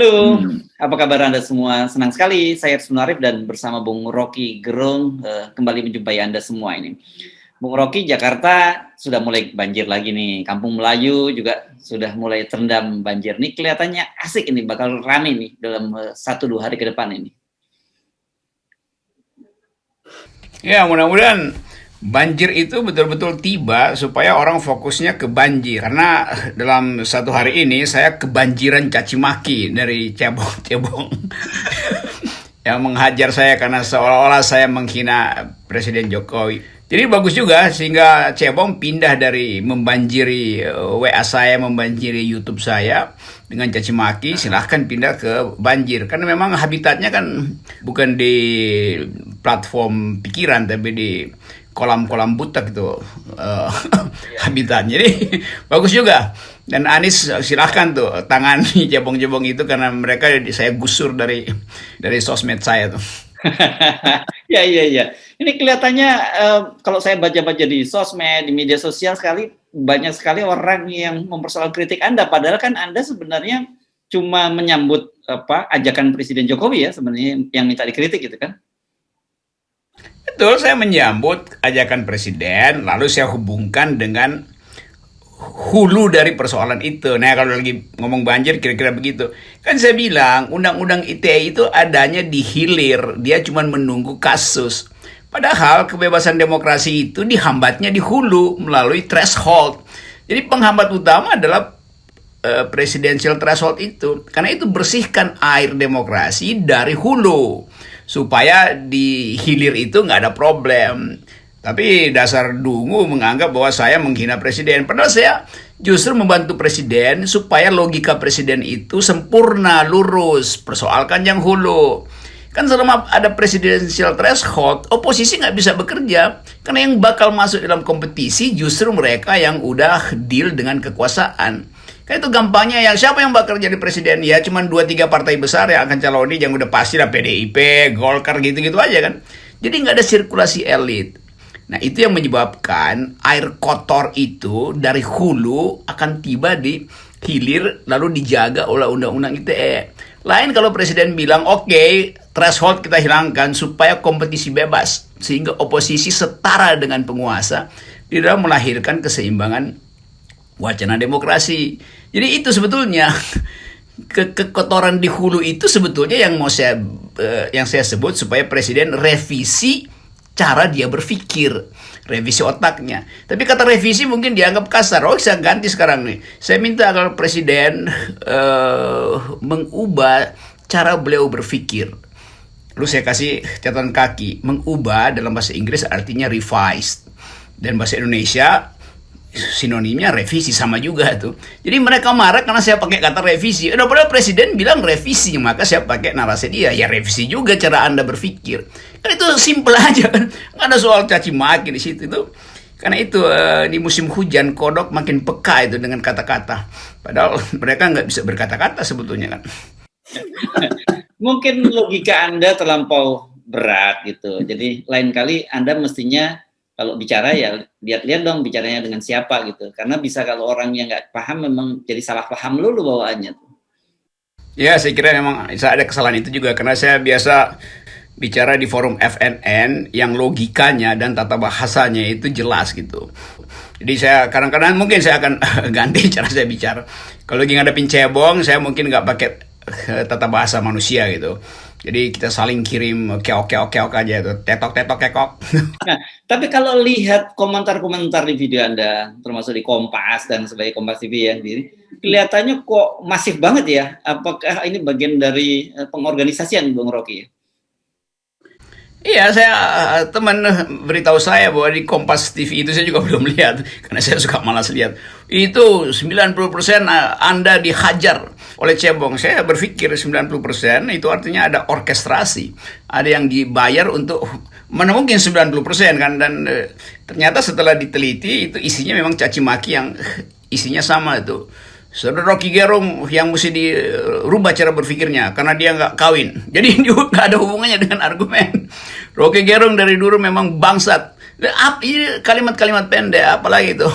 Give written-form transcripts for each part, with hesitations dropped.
Halo, apa kabar Anda semua? Senang sekali saya Arsman Arif dan bersama Bung Rocky Gerung kembali menjumpai Anda semua ini. Bung Rocky, Jakarta sudah mulai banjir lagi nih. Kampung Melayu juga sudah mulai terendam banjir. Nih kelihatannya asik ini, bakal rame nih dalam 1-2 hari ke depan ini. Ya, mudah-mudahan banjir itu betul-betul tiba supaya orang fokusnya ke banjir. Karena dalam satu hari ini saya kebanjiran caci maki dari cebong-cebong yang menghajar saya karena seolah-olah saya menghina Presiden Jokowi. Jadi bagus juga sehingga cebong pindah dari membanjiri WA saya, membanjiri YouTube saya dengan caci maki, silahkan pindah ke banjir. Karena memang habitatnya kan bukan di platform pikiran tapi di kolam-kolam butek itu habitatnya. Jadi bagus juga. Dan Anies silahkan tuh tangani cebong-cebong itu karena mereka saya gusur dari sosmed saya tuh. Ya, iya, iya. Ini kelihatannya kalau saya baca-baca di sosmed, di media sosial banyak sekali orang yang mempersoalkan kritik Anda. Padahal kan Anda sebenarnya cuma menyambut ajakan Presiden Jokowi ya sebenarnya yang minta dikritik gitu kan? Betul, saya menyambut ajakan presiden, lalu saya hubungkan dengan hulu dari persoalan itu. Nah, kalau lagi ngomong banjir kira-kira begitu. Kan saya bilang, undang-undang ITE itu adanya di hilir, dia cuma menunggu kasus. Padahal kebebasan demokrasi itu dihambatnya di hulu melalui threshold. Jadi penghambat utama adalah presidential threshold itu. Karena itu bersihkan air demokrasi dari hulu supaya di hilir itu nggak ada problem. Tapi dasar dungu menganggap bahwa saya menghina presiden. Padahal saya justru membantu presiden supaya logika presiden itu sempurna, lurus. Persoalkan yang hulu. Kan selama ada presidential threshold, oposisi nggak bisa bekerja. Karena yang bakal masuk dalam kompetisi justru mereka yang udah deal dengan kekuasaan. Kan itu gampangnya ya, siapa yang bakal jadi presiden? Ya cuma 2-3 partai besar yang akan caloni yang udah pasti lah PDIP, Golkar gitu-gitu aja kan. Jadi nggak ada sirkulasi elit. Nah itu yang menyebabkan air kotor itu dari hulu akan tiba di hilir lalu dijaga oleh undang-undang ITE. Lain kalau presiden bilang oke, threshold kita hilangkan supaya kompetisi bebas. Sehingga oposisi setara dengan penguasa di dalam melahirkan keseimbangan wacana demokrasi. Jadi itu sebetulnya kekotoran di hulu itu sebetulnya yang saya sebut supaya presiden revisi cara dia berpikir, revisi otaknya. Tapi kata revisi mungkin dianggap kasar. Oh, saya ganti sekarang nih. Saya minta agar presiden mengubah cara beliau berpikir. Lalu saya kasih catatan kaki. Mengubah dalam bahasa Inggris artinya revised. Dan bahasa Indonesia sinonimnya revisi sama juga tuh. Jadi mereka marah karena saya pakai kata revisi. Padahal presiden bilang revisi, maka saya pakai narasi dia. Ya revisi juga cara Anda berpikir. Kan itu simple aja kan. Nggak ada soal caci maki di situ itu. Karena itu di musim hujan kodok makin peka itu dengan kata-kata. Padahal mereka nggak bisa berkata-kata sebetulnya kan. Mungkin logika Anda terlampau berat gitu. Jadi lain kali Anda mestinya kalau bicara ya lihat-lihat dong bicaranya dengan siapa gitu. Karena bisa kalau orang yang nggak paham memang jadi salah paham lulu bawaannya. Ya saya kira memang saya ada kesalahan itu juga. Karena saya biasa bicara di forum FNN yang logikanya dan tata bahasanya itu jelas gitu. Jadi saya kadang-kadang mungkin saya akan ganti cara saya bicara. Kalau lagi ngadepin cebong saya mungkin nggak pakai tata bahasa manusia gitu. Jadi kita saling kirim keok aja tuh, tetok kekok. Nah, tapi kalau lihat komentar-komentar di video Anda, termasuk di Kompas dan sebagai Kompas TV ya, kelihatannya kok masif banget ya. Apakah ini bagian dari pengorganisasian Bung Rocky? Iya, teman beritahu saya bahwa di Kompas TV itu saya juga belum lihat karena saya suka malas lihat. Itu 90% Anda dihajar oleh cebong. Saya berpikir 90% itu artinya ada orkestrasi. Ada yang dibayar untuk mana mungkin 90% kan dan ternyata setelah diteliti itu isinya memang caci maki yang isinya sama itu. Saudara Rocky Gerung yang mesti dirubah cara berpikirnya karena dia nggak kawin. Jadi nggak ada hubungannya dengan argumen. Rocky Gerung dari dulu memang bangsat. Ini kalimat-kalimat pendek apalagi itu.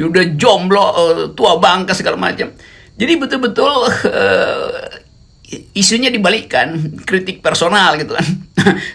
Udah jomblo, tua bangka segala macam. Jadi betul-betul isunya dibalikkan, kritik personal gitu kan.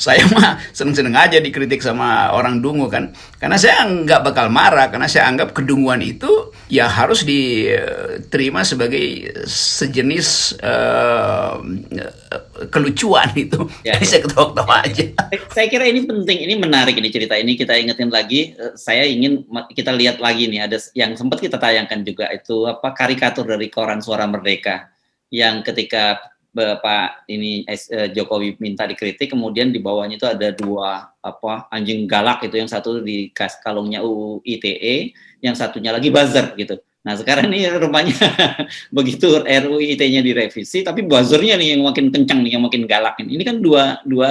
Saya mah seneng-seneng aja dikritik sama orang dungu kan, karena saya nggak bakal marah, karena saya anggap kedunguan itu ya harus diterima sebagai sejenis kelucuan itu. Ya, Jadi ya. saya ketawa-ketawa aja. Saya kira ini penting, ini menarik ini cerita ini kita ingetin lagi. Saya ingin kita lihat lagi nih, ada yang sempat kita tayangkan juga itu apa karikatur dari koran Suara Merdeka yang ketika Bapak ini Jokowi minta dikritik, kemudian di bawahnya itu ada dua apa anjing galak itu, yang satu di kalungnya UU ITE, yang satunya lagi buzzer gitu. Nah sekarang ini rupanya begitu RUU ITE-nya direvisi, tapi buzzernya nih yang makin kencang nih, yang makin galak. Ini kan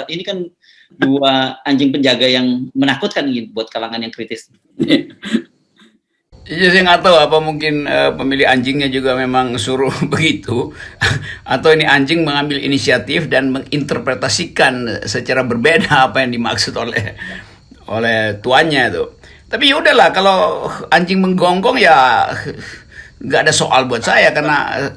ini kan dua anjing penjaga yang menakutkan nih buat kalangan yang kritis. Iya, saya nggak tahu apa mungkin pemilik anjingnya juga memang suruh begitu, atau ini anjing mengambil inisiatif dan menginterpretasikan secara berbeda apa yang dimaksud oleh tuannya itu. Tapi ya udahlah, kalau anjing menggonggong ya nggak ada soal buat saya, karena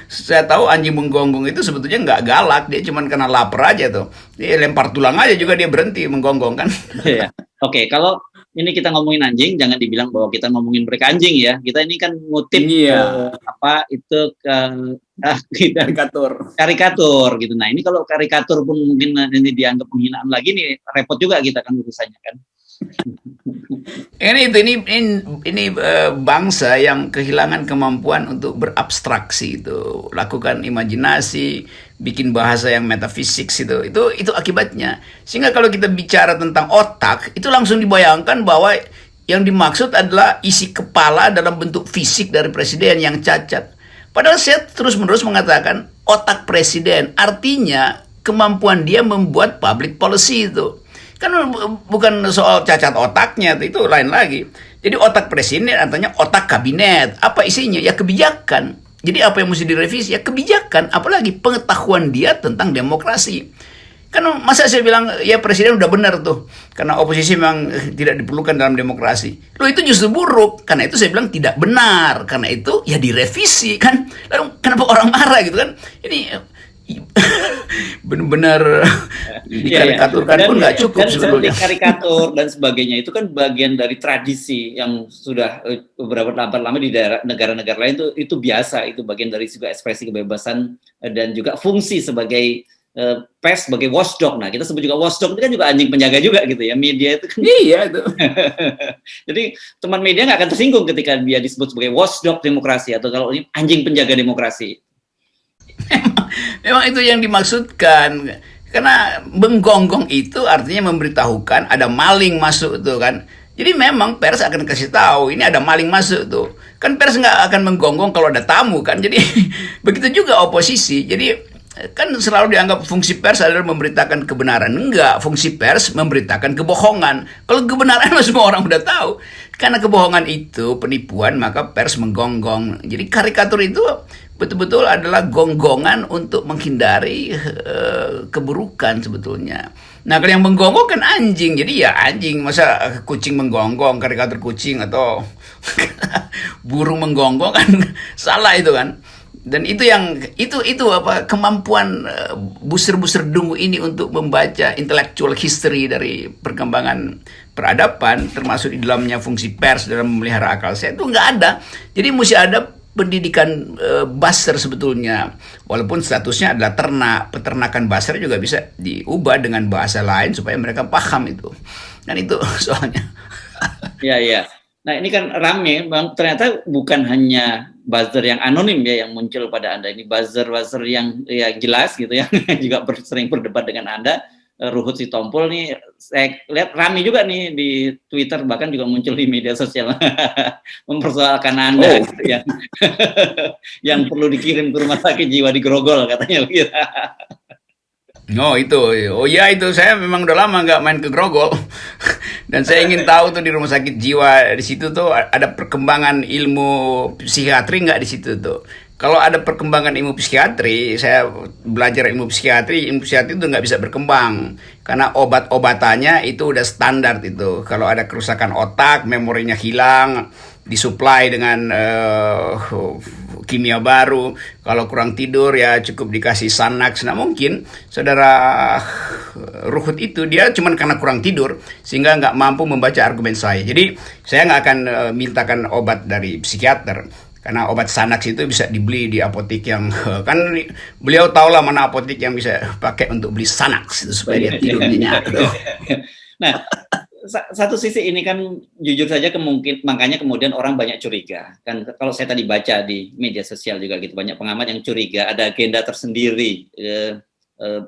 saya tahu anjing menggonggong itu sebetulnya nggak galak, dia cuma karena lapar aja tuh. Dia lempar tulang aja juga dia berhenti menggonggong kan. Iya. Oke, kalau ini kita ngomongin anjing, jangan dibilang bahwa kita ngomongin mereka anjing ya. Kita ini kan ngutip Iya. apa itu ke kita Karikatur. karikatur gitu. Nah ini kalau karikatur pun mungkin ini dianggap penghinaan lagi nih, repot juga kita kan urusannya kan. Ini bangsa yang kehilangan kemampuan untuk berabstraksi itu, lakukan imajinasi, bikin bahasa yang metafisik itu akibatnya. Sehingga kalau kita bicara tentang otak, itu langsung dibayangkan bahwa yang dimaksud adalah isi kepala dalam bentuk fisik dari presiden yang cacat. Padahal saya terus-menerus mengatakan otak presiden, artinya kemampuan dia membuat public policy itu. Kan bukan soal cacat otaknya, itu lain lagi. Jadi otak presiden artinya otak kabinet. Apa isinya? Ya kebijakan. Jadi apa yang mesti direvisi? Ya kebijakan, apalagi pengetahuan dia tentang demokrasi. Kan masa saya bilang ya presiden udah benar tuh, karena oposisi memang tidak diperlukan dalam demokrasi. Loh itu justru buruk, karena itu saya bilang tidak benar, karena itu ya direvisi kan. Lalu kenapa orang marah gitu kan? Ini benar-benar dikarikaturkan pun nggak cukup sebetulnya. Karikatur dan sebagainya itu kan bagian dari tradisi yang sudah beberapa lama di negara-negara lain itu biasa, itu bagian dari juga ekspresi kebebasan dan juga fungsi sebagai pers, sebagai watchdog. Nah kita sebut juga watchdog itu kan juga anjing penjaga juga gitu ya, media itu kan. Iya itu. Jadi teman media nggak akan tersinggung ketika dia disebut sebagai watchdog demokrasi atau kalau ini anjing penjaga demokrasi. Memang itu yang dimaksudkan, karena menggonggong itu artinya memberitahukan ada maling masuk tuh kan. Jadi memang pers akan kasih tahu ini ada maling masuk tuh kan. Pers nggak akan menggonggong kalau ada tamu kan. Jadi begitu juga oposisi. Jadi kan selalu dianggap fungsi pers adalah memberitakan kebenaran. Enggak, fungsi pers memberitakan kebohongan. Kalau kebenaran semua orang udah tahu. Karena kebohongan itu penipuan, maka pers menggonggong. Jadi karikatur itu betul-betul adalah gonggongan untuk menghindari keburukan sebetulnya. Nah kalau yang menggonggong kan anjing, jadi ya anjing. Masa kucing menggonggong, karikatur kucing atau burung menggonggong kan salah itu kan. Dan itu apa kemampuan buser-buser dungu ini untuk membaca intellectual history dari perkembangan peradaban, termasuk di dalamnya fungsi pers dalam memelihara akal sehat, itu nggak ada. Jadi mesti ada pendidikan buzzer sebetulnya, walaupun statusnya adalah ternak. Peternakan buzzer juga bisa diubah dengan bahasa lain supaya mereka paham itu. Dan itu soalnya. Iya. Nah ini kan rame, Bang. Ternyata bukan hanya buzzer yang anonim ya yang muncul pada Anda. Ini buzzer yang ya jelas gitu ya, juga sering berdebat dengan Anda. Ruhut Sitompul nih, saya lihat rame juga nih di Twitter, bahkan juga muncul di media sosial mempersoalkan Anda gitu, yang perlu dikirim ke rumah sakit jiwa di Grogol katanya gitu. Oh ya itu saya memang udah lama nggak main ke Grogol dan saya ingin tahu tuh di rumah sakit jiwa di situ tuh ada perkembangan ilmu psikiatri nggak di situ tuh. Kalau ada perkembangan ilmu psikiatri, saya belajar ilmu psikiatri itu nggak bisa berkembang karena obat-obatannya itu udah standar itu. Kalau ada kerusakan otak, memorinya hilang, disuplai dengan kimia baru, kalau kurang tidur ya cukup dikasih Xanax. Nah mungkin saudara Ruhut itu dia cuman karena kurang tidur sehingga nggak mampu membaca argumen saya. Jadi saya nggak akan mintakan obat dari psikiater. Karena obat Xanax itu bisa dibeli di apotek yang kan beliau tahu lah mana apotek yang bisa pakai untuk beli Xanax itu supaya dia tidur nyenyak. Nah, satu sisi ini kan jujur saja makanya kemudian orang banyak curiga kan, kalau saya tadi baca di media sosial juga gitu, banyak pengamat yang curiga ada agenda tersendiri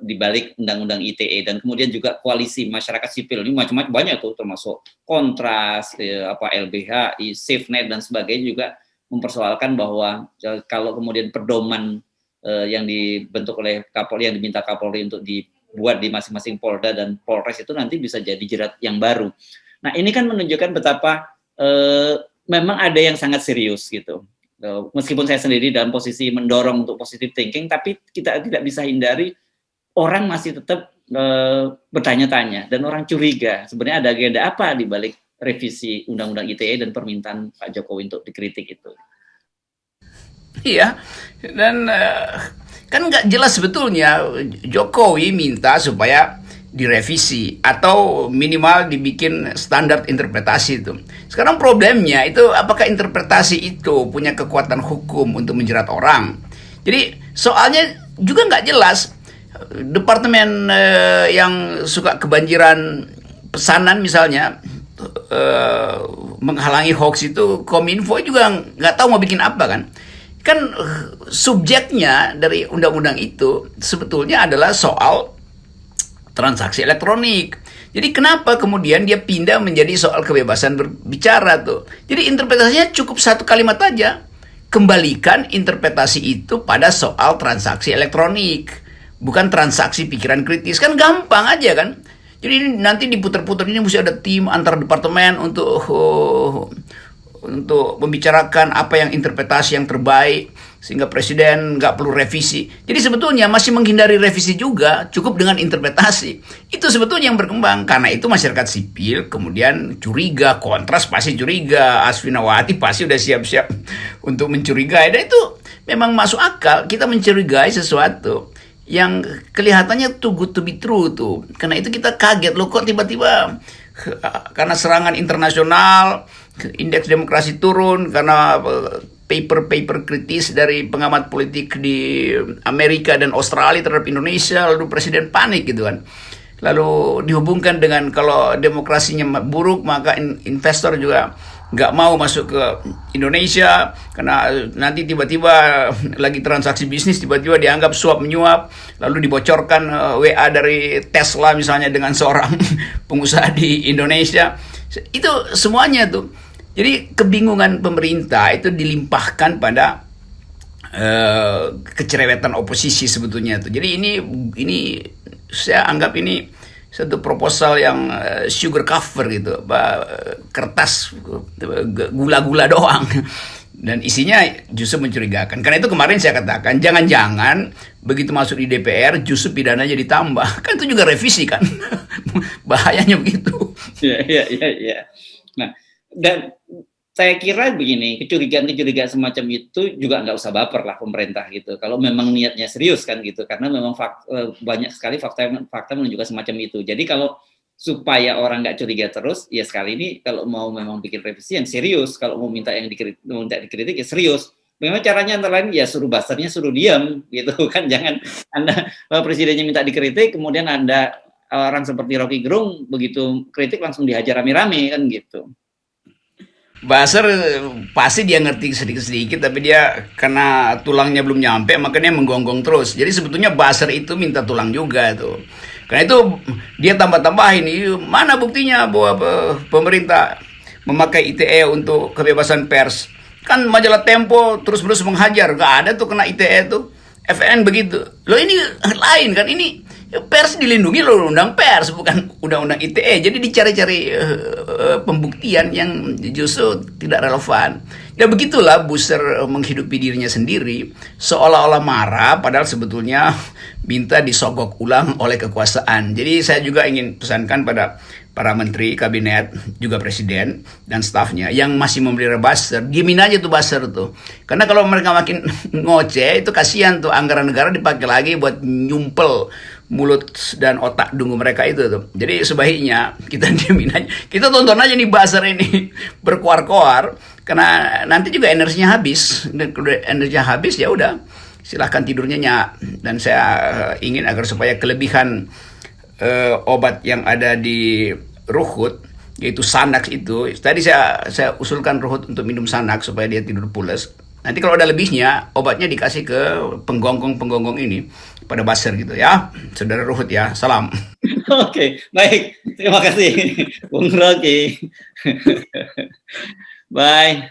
di balik undang-undang ITE, dan kemudian juga koalisi masyarakat sipil ini macam-macam banyak tuh, termasuk Kontras, LBHI, SafeNet dan sebagainya juga mempersoalkan bahwa kalau kemudian pedoman yang dibentuk oleh Kapolri, yang diminta Kapolri untuk dibuat di masing-masing Polda dan Polres itu nanti bisa jadi jerat yang baru. Nah ini kan menunjukkan betapa memang ada yang sangat serius gitu. Meskipun saya sendiri dalam posisi mendorong untuk positive thinking, tapi kita tidak bisa hindari orang masih tetap bertanya-tanya dan orang curiga sebenarnya ada agenda apa di balik revisi Undang-Undang ITE dan permintaan Pak Jokowi untuk dikritik itu. Iya, dan kan nggak jelas sebetulnya Jokowi minta supaya direvisi atau minimal dibikin standar interpretasi itu. Sekarang problemnya itu apakah interpretasi itu punya kekuatan hukum untuk menjerat orang. Jadi soalnya juga nggak jelas. Departemen yang suka kebanjiran pesanan misalnya menghalangi hoax itu, Kominfo juga nggak tahu mau bikin apa kan. Kan subjeknya dari undang-undang itu sebetulnya adalah soal transaksi elektronik. Jadi kenapa kemudian dia pindah menjadi soal kebebasan berbicara tuh. Jadi interpretasinya cukup satu kalimat aja. Kembalikan interpretasi itu pada soal transaksi elektronik, bukan transaksi pikiran kritis. Kan gampang aja kan. Jadi nanti diputar-putar, ini mesti ada tim antar departemen untuk membicarakan apa yang interpretasi yang terbaik sehingga presiden nggak perlu revisi. Jadi sebetulnya masih menghindari revisi juga, cukup dengan interpretasi. Itu sebetulnya yang berkembang. Karena itu masyarakat sipil kemudian curiga, Kontras pasti curiga, Asfinawati pasti udah siap-siap untuk mencurigai. Dan itu memang masuk akal, kita mencurigai sesuatu yang kelihatannya too good to be true tuh. Karena itu kita kaget, loh kok tiba-tiba karena serangan internasional indeks demokrasi turun, karena paper kritis dari pengamat politik di Amerika dan Australia terhadap Indonesia, lalu presiden panik gitu kan. Lalu dihubungkan dengan kalau demokrasinya buruk maka investor juga nggak mau masuk ke Indonesia karena nanti tiba-tiba lagi transaksi bisnis tiba-tiba dianggap suap menyuap, lalu dibocorkan WA dari Tesla misalnya dengan seorang pengusaha di Indonesia. Itu semuanya tuh. Jadi kebingungan pemerintah itu dilimpahkan pada kecerewetan oposisi sebetulnya tuh. Jadi ini saya anggap ini satu proposal yang sugar cover gitu, kertas gula-gula doang, dan isinya justru mencurigakan. Karena itu kemarin saya katakan jangan-jangan begitu masuk di DPR justru pidananya ditambah, kan itu juga revisi kan. Bahayanya begitu. Iya. Nah, dan saya kira begini, kecurigaan semacam itu juga nggak usah baper lah pemerintah gitu. Kalau memang niatnya serius kan gitu, karena memang banyak sekali fakta menunjukkan semacam itu. Jadi kalau supaya orang nggak curiga terus, ya sekali ini kalau mau memang bikin revisi yang serius, kalau mau minta yang dikritik ya serius. Memang caranya antara lain ya suruh buzzer-nya suruh diam gitu kan. Jangan Anda presidennya minta dikritik, kemudian Anda orang seperti Rocky Gerung begitu kritik langsung dihajar rame-rame kan gitu. Buzzer pasti dia ngerti sedikit-sedikit, tapi dia karena tulangnya belum nyampe makanya menggonggong terus. Jadi sebetulnya buzzer itu minta tulang juga tuh. Karena itu dia tambah-tambahin, mana buktinya bahwa pemerintah memakai ITE untuk kebebasan pers. Kan majalah Tempo terus-menerus menghajar, gak ada tuh kena ITE tuh. FN begitu. Loh ini lain kan, ini Pers dilindungi oleh undang pers, bukan undang-undang ITE. Jadi dicari-cari pembuktian yang justru tidak relevan. Ya begitulah Busser menghidupi dirinya sendiri, seolah-olah marah, padahal sebetulnya minta disogok ulang oleh kekuasaan. Jadi saya juga ingin pesankan pada para menteri, kabinet, juga presiden, dan stafnya yang masih memelihara buzzer, diemin aja tuh buzzer tuh. Karena kalau mereka makin ngoceh, itu kasihan tuh, anggaran negara dipakai lagi buat nyumpel mulut dan otak dungu mereka itu tuh. Jadi sebaiknya kita diemin aja, kita tonton aja nih buzzer ini berkoar-koar, karena nanti juga energinya habis. Dan kalau energinya habis ya udah, silahkan tidurnya nyak. Dan saya ingin agar supaya kelebihan obat yang ada di Ruhut, yaitu Sanax itu, tadi saya usulkan Ruhut untuk minum Sanax supaya dia tidur pules. Nanti kalau ada lebihnya, obatnya dikasih ke penggonggong ini pada buzzer gitu ya, saudara Ruhut ya, salam. Oke, baik, terima kasih Bung Rocky. Bye.